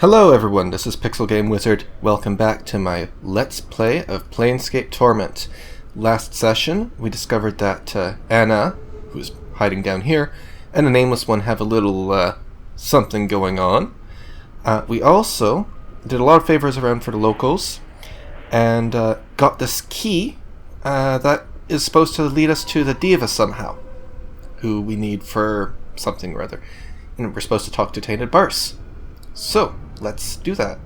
Hello everyone, this is PixelGameWizard. Welcome back to my Let's Play of Planescape Torment. Last session, we discovered that Anna, who's hiding down here, and the Nameless One have a little something going on. We also did a lot of favors around for the locals, and got this key that is supposed to lead us to the Diva somehow, who we need for something or other. And we're supposed to talk to Tainted Barse. So, let's do that.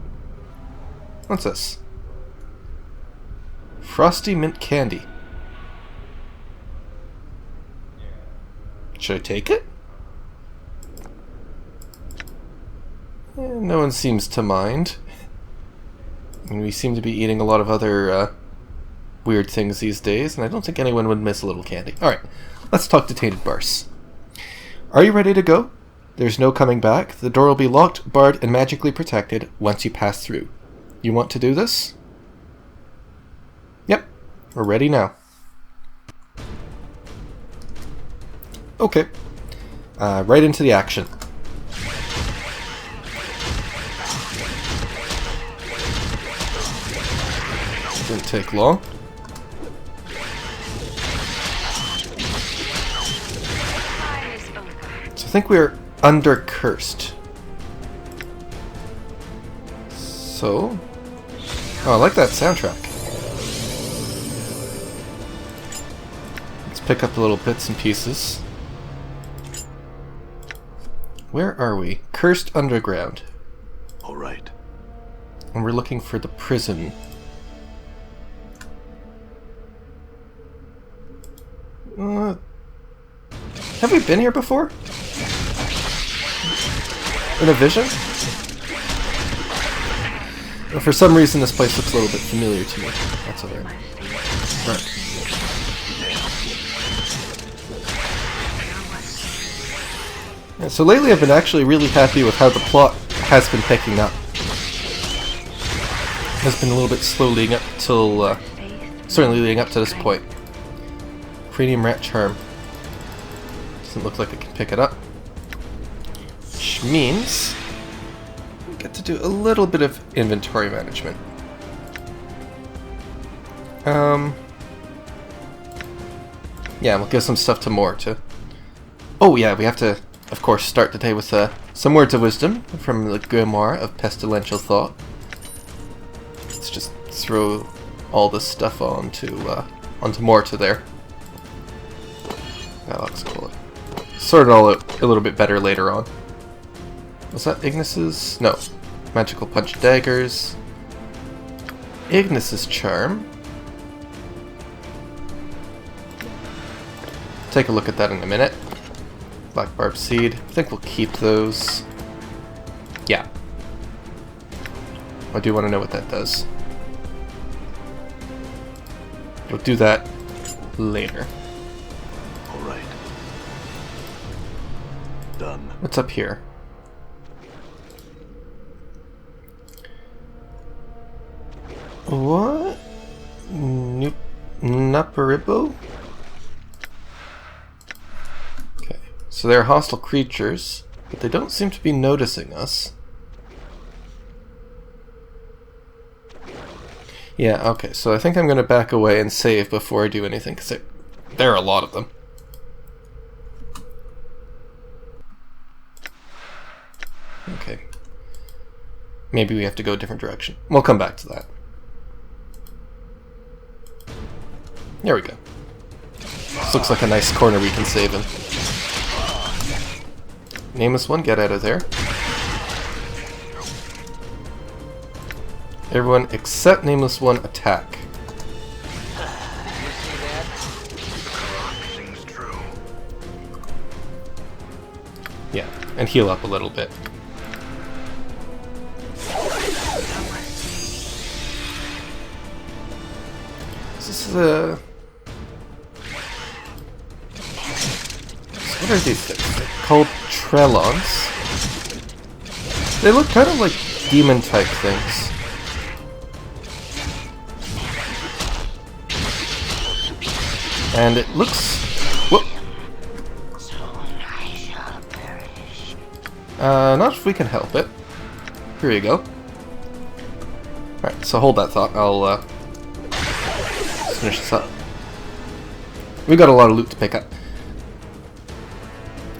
What's this? Frosty mint candy. Should I take it? No one seems to mind. I mean, we seem to be eating a lot of other weird things these days, and I don't think anyone would miss a little candy. Alright, let's talk to Tainted Barse. Are you ready to go? There's no coming back. The door will be locked, barred, and magically protected once you pass through. You want to do this? Yep, we're ready now. Okay, right into the action. Didn't take long. So I think we're under cursed. So, oh, I like that soundtrack. Let's pick up the little bits and pieces. Where are we? Cursed Underground. All right. And we're looking for the prison. Have we been here before? In a vision? Well, for some reason this place looks a little bit familiar to me. That's alright. Right. Yeah, so lately I've been actually really happy with how the plot has been picking up. It has been a little bit slow leading up till, certainly leading up to this point. Premium Rat Charm. Doesn't look like I can pick it up. Which means we get to do a little bit of inventory management. Yeah, we'll give some stuff to Moore too. Oh yeah, we have to, of course, start the day with some words of wisdom from the Grimoire of Pestilential Thought. Let's just throw all this stuff onto Moore to there. That looks cool. Sort it all out a little bit better later on. Was that Ignis's? No. Magical Punch Daggers. Ignis's Charm. Take a look at that in a minute. Black Barb Seed. I think we'll keep those. Yeah. I do want to know what that does. We'll do that later. All right. Done. What's up here? What? Naparibo? Okay, so they're hostile creatures, but they don't seem to be noticing us. Yeah, okay, so I think I'm going to back away and save before I do anything, because there are a lot of them. Okay. Maybe we have to go a different direction. We'll come back to that. There we go. This looks like a nice corner we can save in. Nameless One, get out of there. Everyone except Nameless One, attack. Yeah, and heal up a little bit. This is a... What are these things? They're called Trellons. They look kind of like demon-type things. And it looks... Whoop! Not if we can help it. Here you go. Alright, so hold that thought. I'll finish this up. We got a lot of loot to pick up.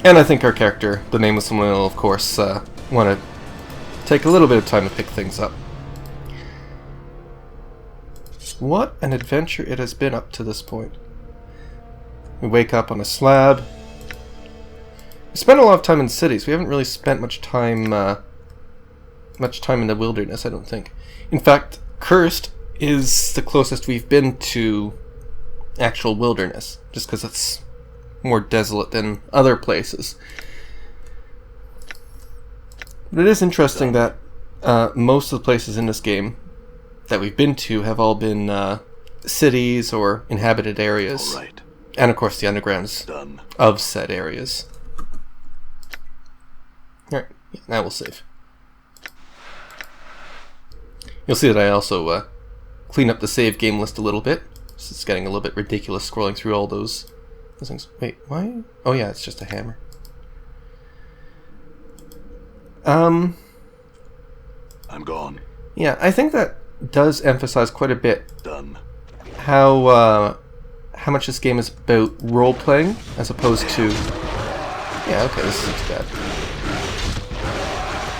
And I think our character, the Nameless One, will of course want to take a little bit of time to pick things up. What an adventure it has been up to this point. We wake up on a slab. We spent a lot of time in cities. We haven't really spent much time in the wilderness, I don't think. In fact, Cursed is the closest we've been to actual wilderness, just because it's more desolate than other places. But it is interesting that most of the places in this game that we've been to have all been cities or inhabited areas. All right. And of course the undergrounds Done. of said areas. Alright, yeah, now we'll save. You'll see that I also clean up the save game list a little bit. It's getting a little bit ridiculous scrolling through all those things. Wait, why? Oh yeah, it's just a hammer. I'm gone. Yeah, I think that does emphasize quite a bit Done. how much this game is about role-playing as opposed to... Yeah, okay, this isn't too bad.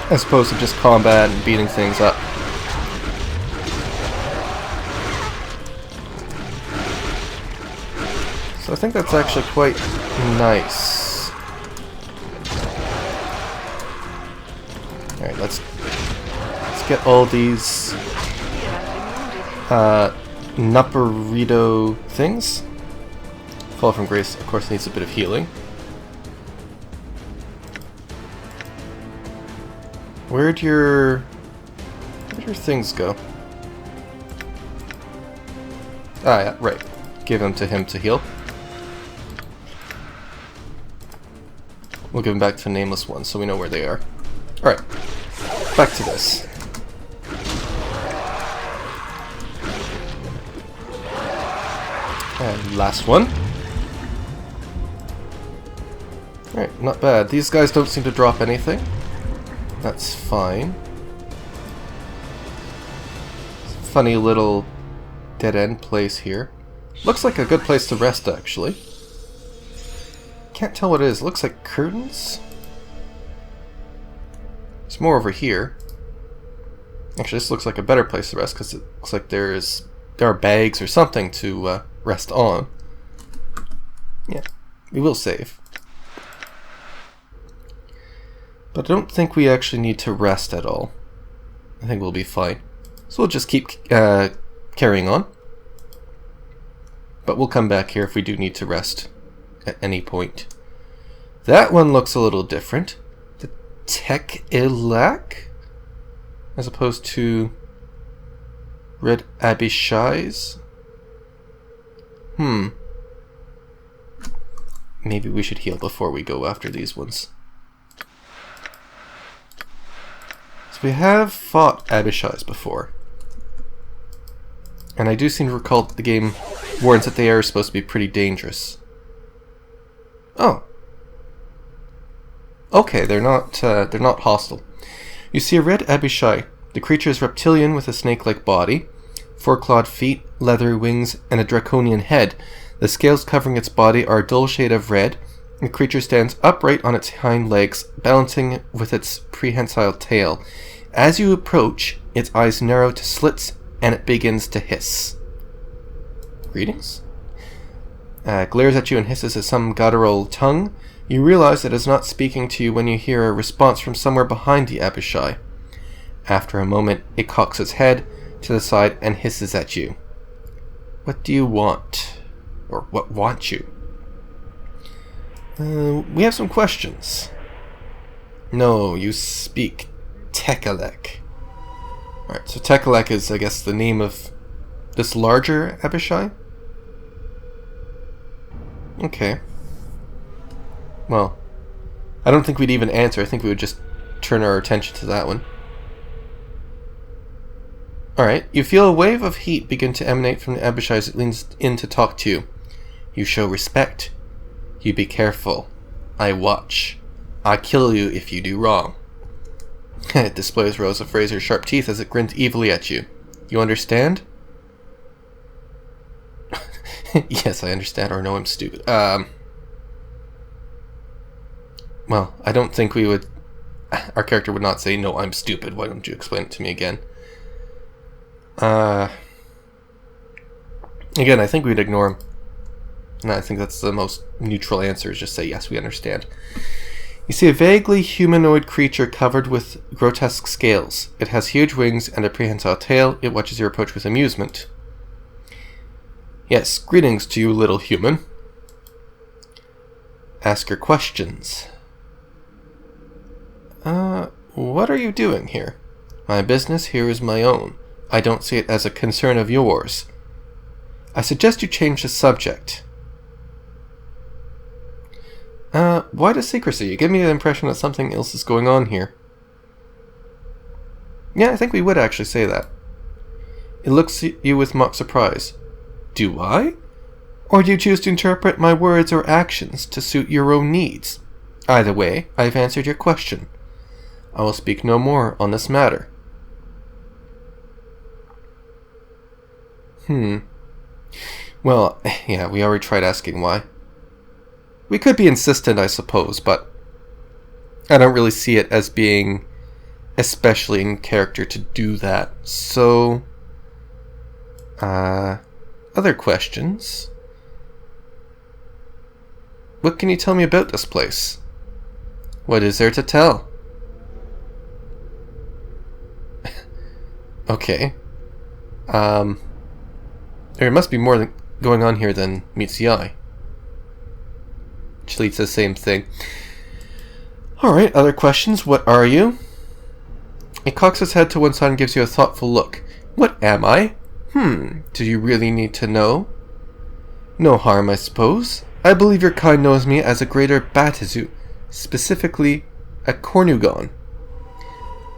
As opposed to just combat and beating things up. So I think that's actually quite nice. Alright, let's get all these Nupperito things. Fall from Grace, of course, needs a bit of healing. Where'd your things go? Ah, yeah, right. Give them to him to heal. We'll give them back to Nameless One so we know where they are. Alright, back to this. And last one. Alright, not bad. These guys don't seem to drop anything. That's fine. Funny little dead-end place here. Looks like a good place to rest, actually. Can't tell what it is. Looks like curtains? It's more over here. Actually, this looks like a better place to rest because it looks like there are bags or something to rest on. Yeah, we will save. But I don't think we actually need to rest at all. I think we'll be fine. So we'll just keep carrying on. But we'll come back here if we do need to rest at any point. That one looks a little different. The Tek-Ilak, as opposed to Red Abishai's. Maybe we should heal before we go after these ones. So we have fought Abishai's before. And I do seem to recall that the game warns that they are supposed to be pretty dangerous. Oh. Okay, they're not hostile. You see a red Abishai. The creature is reptilian with a snake-like body, 4-clawed feet, leathery wings, and a draconian head. The scales covering its body are a dull shade of red. The creature stands upright on its hind legs, balancing with its prehensile tail. As you approach, its eyes narrow to slits, and it begins to hiss. Greetings? Glares at you and hisses at some guttural tongue. You realize it is not speaking to you when you hear a response from somewhere behind the Abishai. After a moment, it cocks its head to the side and hisses at you. What do you want? Or what want you? We have some questions. No, you speak Tek-Ilak. Alright, so Tek-Ilak is, I guess, the name of this larger Abishai? Okay. Well, I don't think we'd even answer. I think we would just turn our attention to that one. Alright, you feel a wave of heat begin to emanate from the Abishai as it leans in to talk to you. You show respect. You be careful. I watch. I kill you if you do wrong. It displays rows of razor-sharp teeth as it grins evilly at you. You understand? Yes, I understand, or no, I'm stupid. Well, I don't think we would... Our character would not say, no, I'm stupid. Why don't you explain it to me again? Again, I think we'd ignore him. And I think that's the most neutral answer, is just say, yes, we understand. You see a vaguely humanoid creature covered with grotesque scales. It has huge wings and a prehensile tail. It watches your approach with amusement. Yes, greetings to you, little human. Ask your questions. What are you doing here? My business here is my own. I don't see it as a concern of yours. I suggest you change the subject. Why the secrecy? You give me the impression that something else is going on here. Yeah, I think we would actually say that. It looks at you with mock surprise. Do I? Or do you choose to interpret my words or actions to suit your own needs? Either way, I've answered your question. I will speak no more on this matter. Well, yeah, we already tried asking why. We could be insistent, I suppose, but I don't really see it as being especially in character to do that. So, other questions? What can you tell me about this place? What is there to tell? Okay. There must be more going on here than meets the eye. Which leads to the same thing. Alright, other questions? What are you? He cocks his head to one side and gives you a thoughtful look. What am I? Do you really need to know? No harm, I suppose. I believe your kind knows me as a greater Batizu, specifically a Cornugon.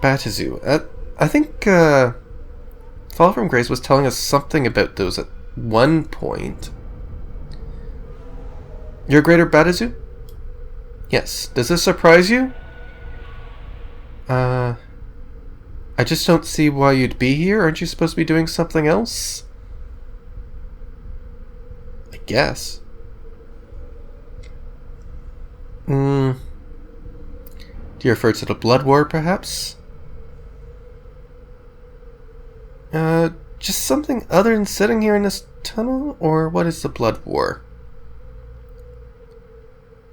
Batizu. I think, Fall from Grace was telling us something about those at one point. You're a greater Batizu? Yes. Does this surprise you? I just don't see why you'd be here. Aren't you supposed to be doing something else? I guess. Do you refer to the Blood War, perhaps? Just something other than sitting here in this tunnel? Or what is the Blood War?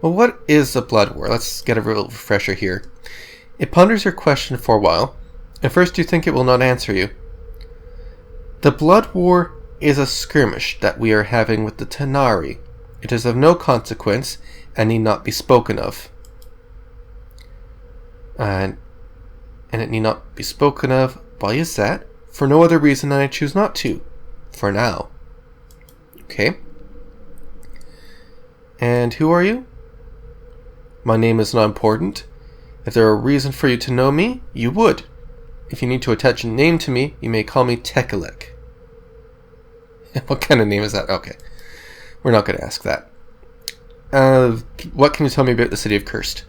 Well, what is the Blood War? Let's get a real refresher here. It ponders your question for a while. At first you think it will not answer you. The Blood War is a skirmish that we are having with the Tanari. It is of no consequence and need not be spoken of. And it need not be spoken of. Why is that? For no other reason than I choose not to. For now. Okay. And who are you? My name is not important. If there were a reason for you to know me, you would. If you need to attach a name to me, you may call me Tekelek. What kind of name is that? Okay. We're not going to ask that. What can you tell me about the city of Cursed?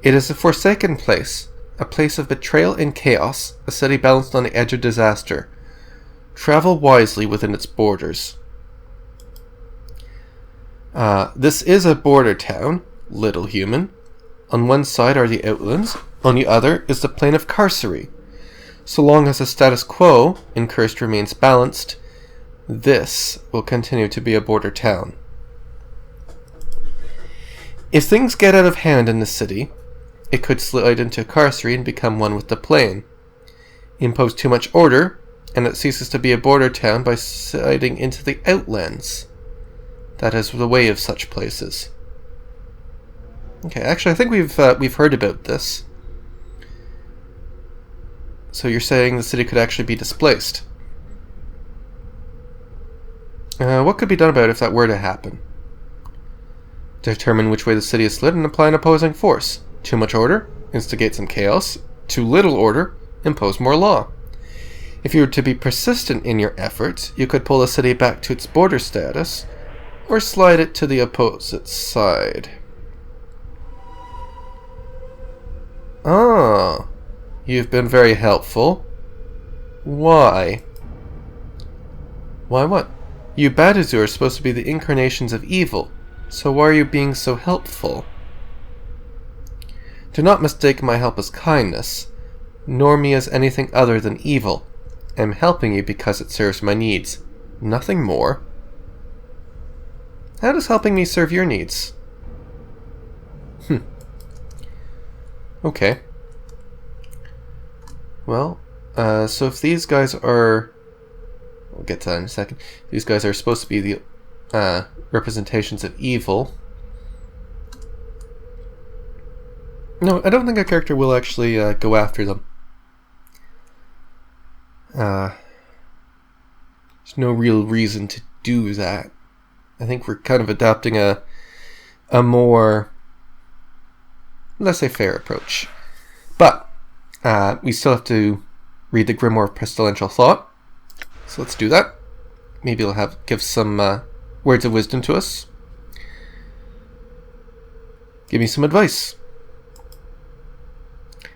It is a forsaken place. A place of betrayal and chaos. A city balanced on the edge of disaster. Travel wisely within its borders. This is a border town, little human. On one side are the outlands, on the other is the plain of Carcery. So long as the status quo in Cursed remains balanced, this will continue to be a border town. If things get out of hand in the city, it could slide into Carcery and become one with the plain. Impose too much order, and it ceases to be a border town by sliding into the outlands. That is the way of such places. Okay, actually I think we've heard about this. So you're saying the city could actually be displaced. What could be done about it if that were to happen? Determine which way the city is slid and apply an opposing force. Too much order? Instigate some chaos. Too little order? Impose more law. If you were to be persistent in your efforts, you could pull the city back to its border status, or slide it to the opposite side. Ah, you've been very helpful. Why? Why what? You Badazu are supposed to be the incarnations of evil, so why are you being so helpful? Do not mistake my help as kindness, nor me as anything other than evil. I am helping you because it serves my needs. Nothing more. How does helping me serve your needs? Okay. Well, so if these guys are... We'll get to that in a second. These guys are supposed to be the representations of evil. No, I don't think a character will actually go after them. There's no real reason to do that. I think we're kind of adopting a more laissez-faire approach. But we still have to read the Grimoire of Pestilential Thought. So let's do that. Maybe it'll give some words of wisdom to us. Give me some advice.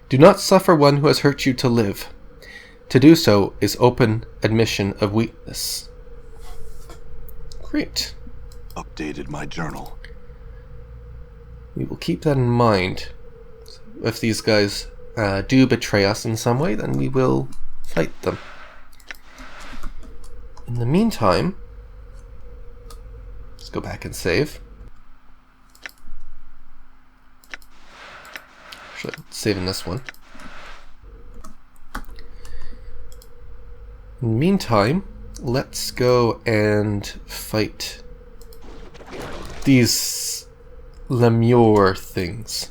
Do not suffer one who has hurt you to live. To do so is open admission of weakness. Great. Updated my journal. We will keep that in mind. If these guys do betray us in some way, then we will fight them. In the meantime, let's go back and save. Actually, saving this one. In the meantime, let's go and fight these Lemure things.